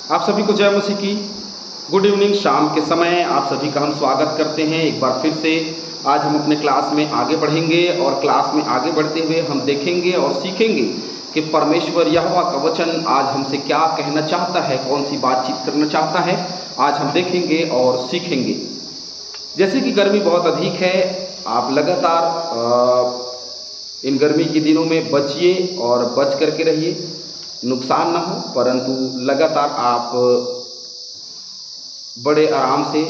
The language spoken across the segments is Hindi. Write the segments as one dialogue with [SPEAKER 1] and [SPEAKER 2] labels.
[SPEAKER 1] आप सभी को जय मसीह की गुड इवनिंग। शाम के समय आप सभी का हम स्वागत करते हैं एक बार फिर से। आज हम अपने क्लास में आगे बढ़ेंगे और क्लास में आगे बढ़ते हुए हम देखेंगे और सीखेंगे कि परमेश्वर यहोवा का वचन आज हमसे क्या कहना चाहता है, कौन सी बातचीत करना चाहता है, आज हम देखेंगे और सीखेंगे। जैसे कि गर्मी बहुत अधिक है, आप लगातार इन गर्मी के दिनों में बचिए और बच करके रहिए, नुकसान ना हो, परंतु लगातार आप बड़े आराम से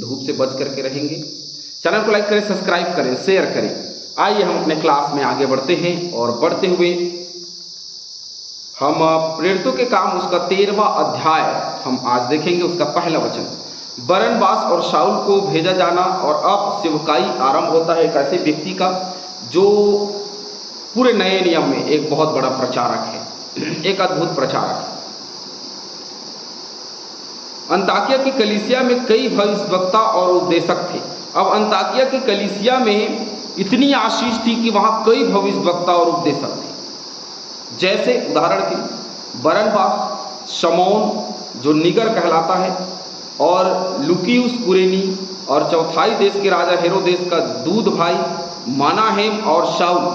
[SPEAKER 1] धूप से बच करके रहेंगे। चैनल को लाइक करें, सब्सक्राइब करें, शेयर करें। आइए हम अपने क्लास में आगे बढ़ते हैं और बढ़ते हुए हम प्रेरितों के काम उसका 13वां अध्याय हम आज देखेंगे। उसका पहला वचन, बरनबास और शाऊल को भेजा जाना। और अब सेवकाई आरंभ होता है एक ऐसे व्यक्ति का जो पूरे नए नियम में एक बहुत बड़ा प्रचारक है, एक अद्भुत प्रचारक है। अंताकिया की कलीसिया में कई भविष्यवक्ता और उपदेशक थे। अब अंताकिया की कलीसिया में इतनी आशीष थी कि वहां कई भविष्यवक्ता और उपदेशक थे। जैसे उदाहरण के बरनबास, शमौन जो निगर कहलाता है, और लुकियुस कुरेनी, और चौथाई देश के राजा हेरोदेस का दूध भाई मनाहेम और शाऊल,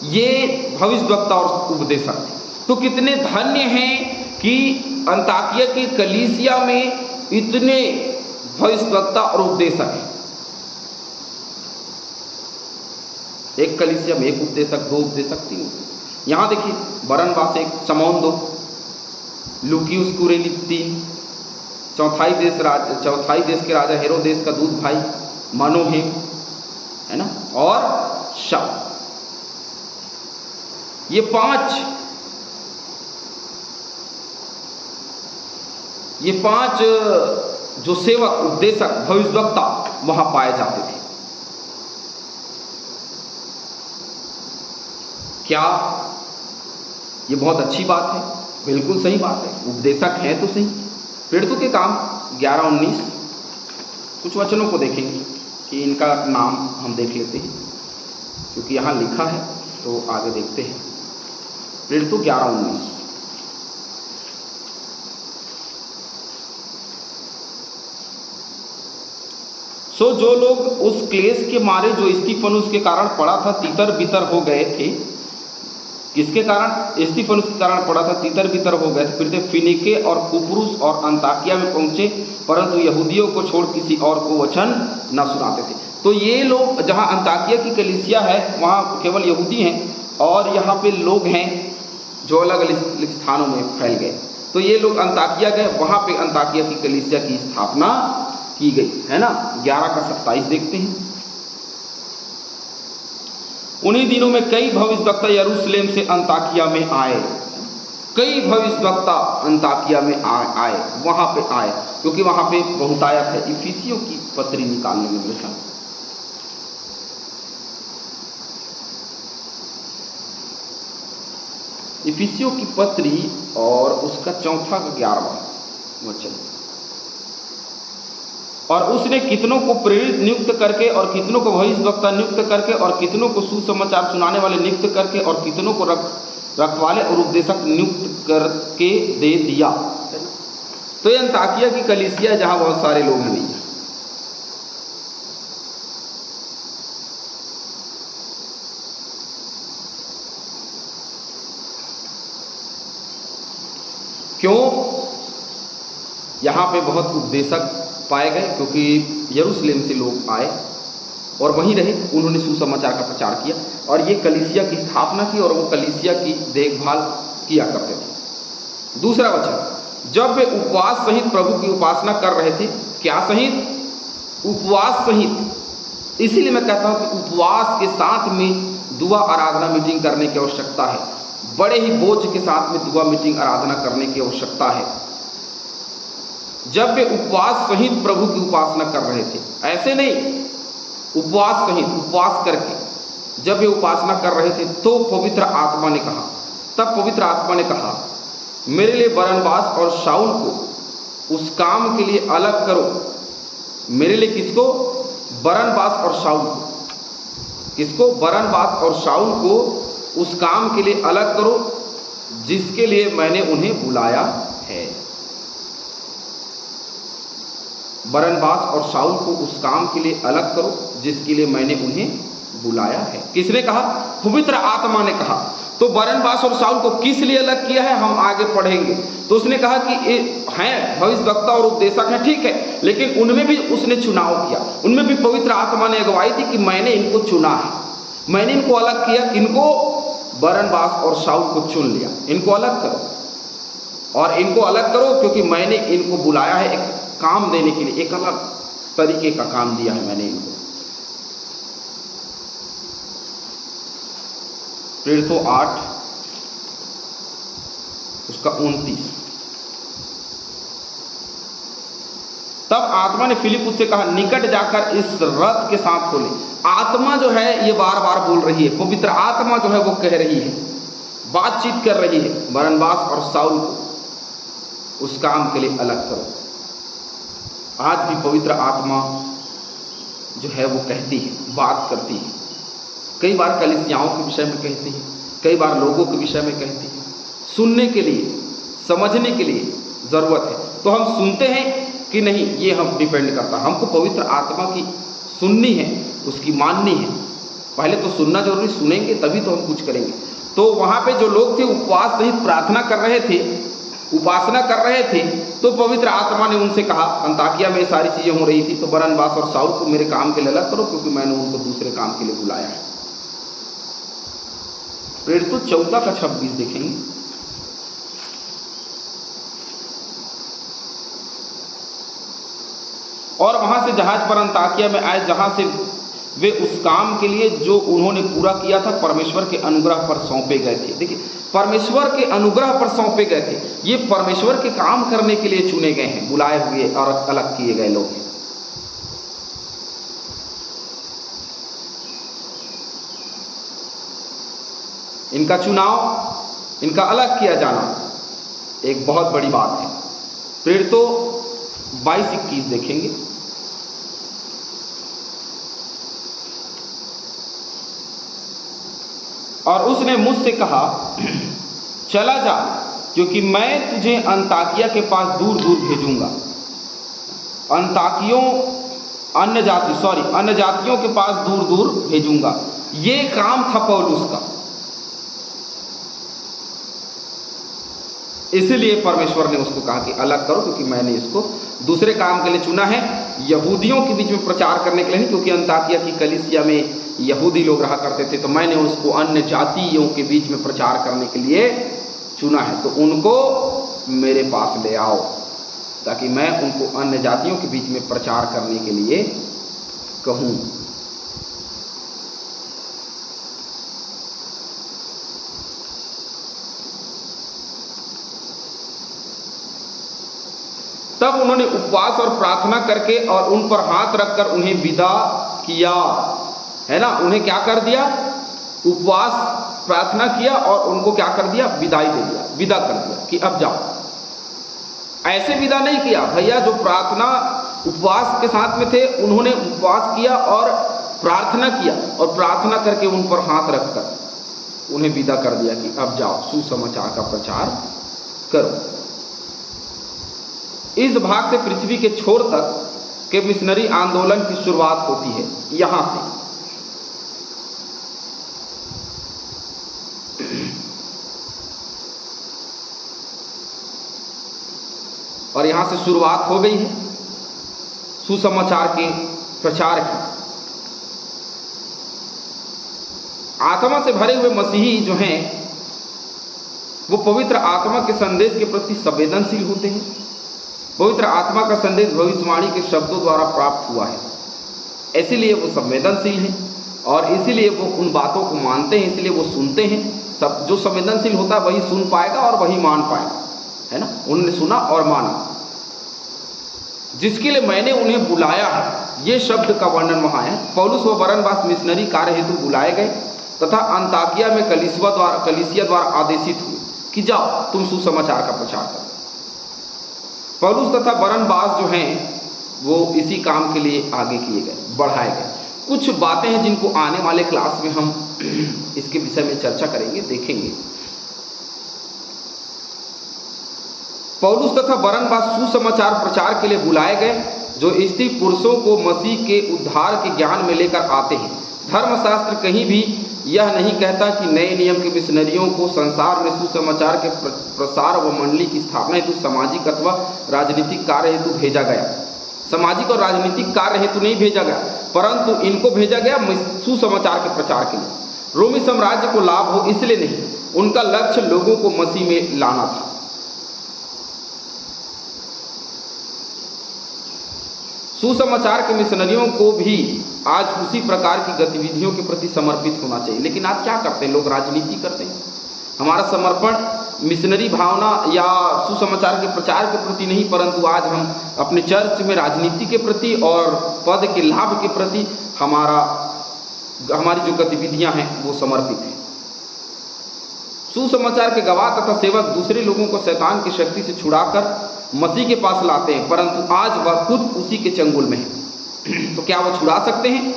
[SPEAKER 1] ये भविष्यवक्ता और उपदेशक थे। तो कितने धन्य हैं कि अंताकिया की कलीसिया में इतने भविष्यवक्ता और उपदेशक हैं। एक कलीसिया में एक उपदेशक, दो उपदेशक, तीन। यहां देखिए, बरनबास एक, शमौन दो, लुकियुस कुरेनी तीन, चौथाई देश के राजा हेरोदेस का दूध भाई मनोहेम, है ना, और शाऊल। ये पांच जो सेवक, उपदेशक, भविष्यवक्ता वहां पाए जाते थे। क्या ये बहुत अच्छी बात है? बिल्कुल सही बात है। उपदेशक हैं तो सही। प्रेरितों के काम 11-19 कुछ वचनों को देखेंगे कि इनका नाम हम देख लेते हैं, क्योंकि यहां लिखा है तो आगे देखते हैं। प्रेरितों 11-19, सो जो लोग उस क्लेश के मारे जो स्तिफनुस के कारण पड़ा था तितर बितर हो गए थे। किसके कारण? स्तिफनुस के कारण पड़ा था, तितर बितर हो गए थे। फिर से फिनिके और कुप्रुस और अंताकिया में पहुंचे, परंतु यहूदियों को छोड़ किसी और को वचन न सुनाते थे। तो ये लोग, जहां अंताकिया की कलीसिया है वहां केवल यहूदी हैं, और यहाँ पे लोग हैं जो अलग अलग स्थानों में फैल गए। तो ये लोग अंताकिया गए, वहां पे अंताकिया की कलीसिया की स्थापना की गई, है ना। 11-27 देखते हैं। उन्हीं दिनों में कई भविष्यवक्ता यरूशलेम से अंताकिया में आए। कई भविष्यवक्ता अंताकिया में आए, वहां पे आए, क्योंकि वहां पे बहुतायत है। इफिसियों की पत्री निकालने में मिशन, इफिसियों की पत्री और उसका 4-11 वचन। और उसने कितनों को प्रेरित नियुक्त करके, और कितनों को भविष्यवक्ता नियुक्त करके, और कितनों को सुसमाचार सुनाने वाले नियुक्त करके, और कितनों को रखवाले और उपदेशक नियुक्त करके दे दिया। तो ये अंताकिया की कलीसिया जहां बहुत सारे लोग हैं भैया। क्यों यहां पे बहुत उपदेशक पाए गए? क्योंकि यरूशलेम से लोग आए और वहीं रहे, उन्होंने सुसमाचार का प्रचार किया और ये कलीसिया की स्थापना की, और वो कलीसिया की देखभाल किया करते थे। दूसरा वचन, जब वे उपवास सहित प्रभु की उपासना कर रहे थे। क्या सहित? उपवास सहित। इसीलिए मैं कहता हूं कि उपवास के साथ में दुआ आराधना मीटिंग करने की आवश्यकता है। बड़े ही बोझ के साथ में दुआ मीटिंग आराधना करने की आवश्यकता है। जब वे उपवास सहित प्रभु की उपासना कर रहे थे, ऐसे नहीं, उपवास सहित, उपवास करके जब वे उपासना कर रहे थे, तो पवित्र आत्मा ने कहा, तब पवित्र आत्मा ने कहा, मेरे लिए बरनबास और शाऊल को उस काम के लिए अलग करो। मेरे लिए किसको? बरनबास और शाऊल को। किसको? बरनबास और शाऊल को उस काम के लिए अलग करो जिसके लिए मैंने उन्हें बुलाया है। बरनबास और शाऊल को उस काम के लिए अलग करो जिसके लिए मैंने उन्हें बुलाया है। किसने कहा? पवित्र आत्मा ने कहा। तो बरनबास और शाऊल को किस लिए अलग किया है हम आगे पढ़ेंगे। तो उसने कहा कि हैं भविष्यवक्ता और उपदेशक हैं, ठीक है, लेकिन उनमें भी उसने चुनाव किया, उनमें भी पवित्र आत्मा ने अगुवाई दी कि मैंने इनको चुना है, मैंने इनको अलग किया। किनको? बरनबास और शाऊल को चुन लिया, इनको अलग करो और इनको अलग करो क्योंकि मैंने इनको बुलाया है एक काम देने के लिए, एक अलग तरीके का काम दिया है मैंने इनको। प्रेरितों 8 उसका 29। तब आत्मा ने फिलिपुस से कहा, निकट जाकर इस रथ के साथ खोले। आत्मा जो है ये बार बार बोल रही है, पवित्र आत्मा जो है वो कह रही है, बातचीत कर रही है बरनबास और शाऊल को उस काम के लिए अलग करो। आज भी पवित्र आत्मा जो है वो कहती है, बात करती है। कई बार कलीसियाओं के विषय में कहती है, कई बार लोगों के विषय में कहती है। सुनने के लिए, समझने के लिए ज़रूरत है। तो हम सुनते हैं कि नहीं, ये हम डिपेंड करता है। हमको पवित्र आत्मा की सुननी है, उसकी माननी है। पहले तो सुनना जरूरी, सुनेंगे तभी तो हम कुछ करेंगे। तो वहाँ पे जो लोग थे उपवास सहित प्रार्थना कर रहे थे, उपासना कर रहे थे, तो पवित्र आत्मा ने उनसे कहा, अंताकिया में सारी चीज़ें हो रही थी, तो बरनबास और शाऊल को मेरे काम के लिए अलग करो क्योंकि मैंने उनको दूसरे काम के लिए बुलाया है। प्रेरितों 14 का 26 देखेंगे। और वहां से जहाज पर अंताकिया में आए, जहां से वे उस काम के लिए जो उन्होंने पूरा किया था परमेश्वर के अनुग्रह पर सौंपे गए थे। देखिए, परमेश्वर के अनुग्रह पर सौंपे गए थे। ये परमेश्वर के काम करने के लिए चुने गए हैं, बुलाए हुए और अलग किए गए लोग हैं। इनका चुनाव, इनका अलग किया जाना एक बहुत बड़ी बात है। प्रेरितों 22-21 देखेंगे। और उसने मुझसे कहा, चला जा, क्योंकि मैं तुझे अंताकिया के पास दूर दूर भेजूंगा। अन्य जातियों के पास दूर दूर भेजूंगा। ये काम था पौलुस का। इसीलिए परमेश्वर ने उसको कहा कि अलग करो क्योंकि मैंने इसको दूसरे काम के लिए चुना है, यहूदियों के बीच में प्रचार करने के लिए नहीं, क्योंकि अंताकिया की कलीसिया में यहूदी लोग रहा करते थे, तो मैंने उसको अन्य जातियों के बीच में प्रचार करने के लिए चुना है। तो उनको मेरे पास ले आओ ताकि मैं उनको अन्य जातियों के बीच में प्रचार करने के लिए कहूँ। तब उन्होंने उपवास और प्रार्थना करके और उन पर हाथ रखकर उन्हें विदा किया, है ना। उन्हें क्या कर दिया? उपवास प्रार्थना किया और उनको क्या कर दिया? विदाई दे दिया, विदा कर दिया कि अब जाओ। ऐसे विदा नहीं किया भैया, जो प्रार्थना उपवास के साथ में थे उन्होंने उपवास किया और प्रार्थना किया और प्रार्थना करके उन पर हाथ रखकर उन्हें विदा कर दिया कि अब जाओ, सुसमाचार का प्रचार करो। इस भाग से पृथ्वी के छोर तक के मिशनरी आंदोलन की शुरुआत होती है, यहां से। और यहां से शुरुआत हो गई है सुसमाचार के प्रचार की। आत्मा से भरे हुए मसीही जो हैं वो पवित्र आत्मा के संदेश के प्रति संवेदनशील होते हैं। पवित्र आत्मा का संदेश भविष्यवाणी के शब्दों द्वारा प्राप्त हुआ है, इसीलिए वो संवेदनशील हैं और इसीलिए वो उन बातों को मानते हैं, इसलिए वो सुनते हैं। सब जो संवेदनशील होता है वही सुन पाएगा और वही मान पाएगा, है ना। उन्होंने सुना और माना। जिसके लिए मैंने उन्हें बुलाया है, ये शब्द का वर्णन वहाँ है। पौलुस व बरनबास मिशनरी कार्य हेतु बुलाए गए तथा अंताकिया में कलीसिया द्वारा आदेशित हुए कि जाओ तुम सुसमाचार का प्रचार करो। पौलुस तथा बरनबास जो हैं वो इसी काम के लिए आगे किए गए, बढ़ाए गए। कुछ बातें हैं जिनको आने वाले क्लास में हम इसके विषय में चर्चा करेंगे, देखेंगे। पौलुस तथा बरनबास सुसमाचार प्रचार के लिए बुलाए गए। जो स्त्री पुरुषों को मसीह के उद्धार के ज्ञान में लेकर आते हैं। धर्मशास्त्र कहीं भी यह नहीं कहता कि नए नियम के मिशनरियों को संसार में सुसमाचार के प्रसार व मंडली की स्थापना हेतु सामाजिक अथवा राजनीतिक कार्य हेतु भेजा गया। सामाजिक और राजनीतिक कार्य हेतु नहीं भेजा गया, परंतु इनको भेजा गया सुसमाचार के प्रचार के लिए। रोमी साम्राज्य को लाभ हो इसलिए नहीं, उनका लक्ष्य लोगों को मसीह में लाना था। सुसमाचार के मिशनरियों को भी आज उसी प्रकार की गतिविधियों के प्रति समर्पित होना चाहिए। लेकिन आज क्या करते हैं लोग? राजनीति करते हैं। हमारा समर्पण मिशनरी भावना या सुसमाचार के प्रचार के प्रति नहीं, परंतु आज हम अपने चर्च में राजनीति के प्रति और पद के लाभ के प्रति हमारी जो गतिविधियां हैं वो समर्पित हैं। सुसमाचार के गवाह तथा सेवक दूसरे लोगों को शैतान की शक्ति से छुड़ाकर मसीह के पास लाते हैं, परंतु आज वह खुद उसी के चंगुल में है। तो क्या वह छुड़ा सकते हैं?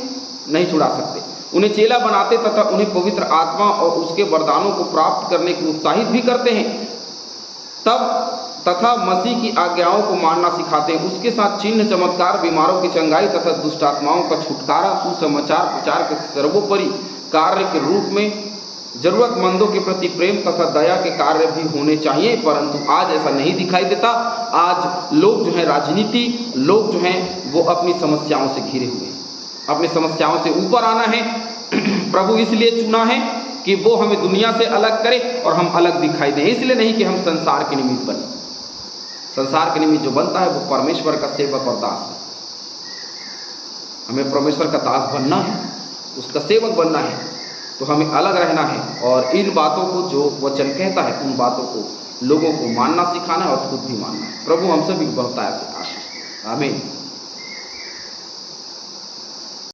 [SPEAKER 1] नहीं छुड़ा सकते। उन्हें चेला बनाते तथा उन्हें पवित्र आत्मा और उसके वरदानों को प्राप्त करने के उत्साहित भी करते हैं, तथा मसीह की आज्ञाओं को मानना सिखाते हैं। उसके साथ चिन्ह, चमत्कार, बीमारों की चंगाई तथा दुष्टात्माओं का छुटकारा सुसमाचार प्रचार के सर्वोपरि कार्य के रूप में जरूरतमंदों के प्रति प्रेम तथा दया के कार्य भी होने चाहिए, परंतु आज ऐसा नहीं दिखाई देता। आज लोग जो हैं राजनीति, लोग जो हैं वो अपनी समस्याओं से घिरे हुए हैं। अपनी समस्याओं से ऊपर आना है। प्रभु इसलिए चुना है कि वो हमें दुनिया से अलग करे और हम अलग दिखाई दें, इसलिए नहीं कि हम संसार के निमित्त बने। संसार के निमित्त जो बनता है वो परमेश्वर का सेवक और दास है। हमें परमेश्वर का दास बनना है, उसका सेवक बनना है, तो हमें अलग रहना है और इन बातों को जो वचन कहता है उन बातों को लोगों को मानना सिखाना है और खुद भी मानना है। प्रभु हम सभी को बहुतायत से आशीष। आमीन।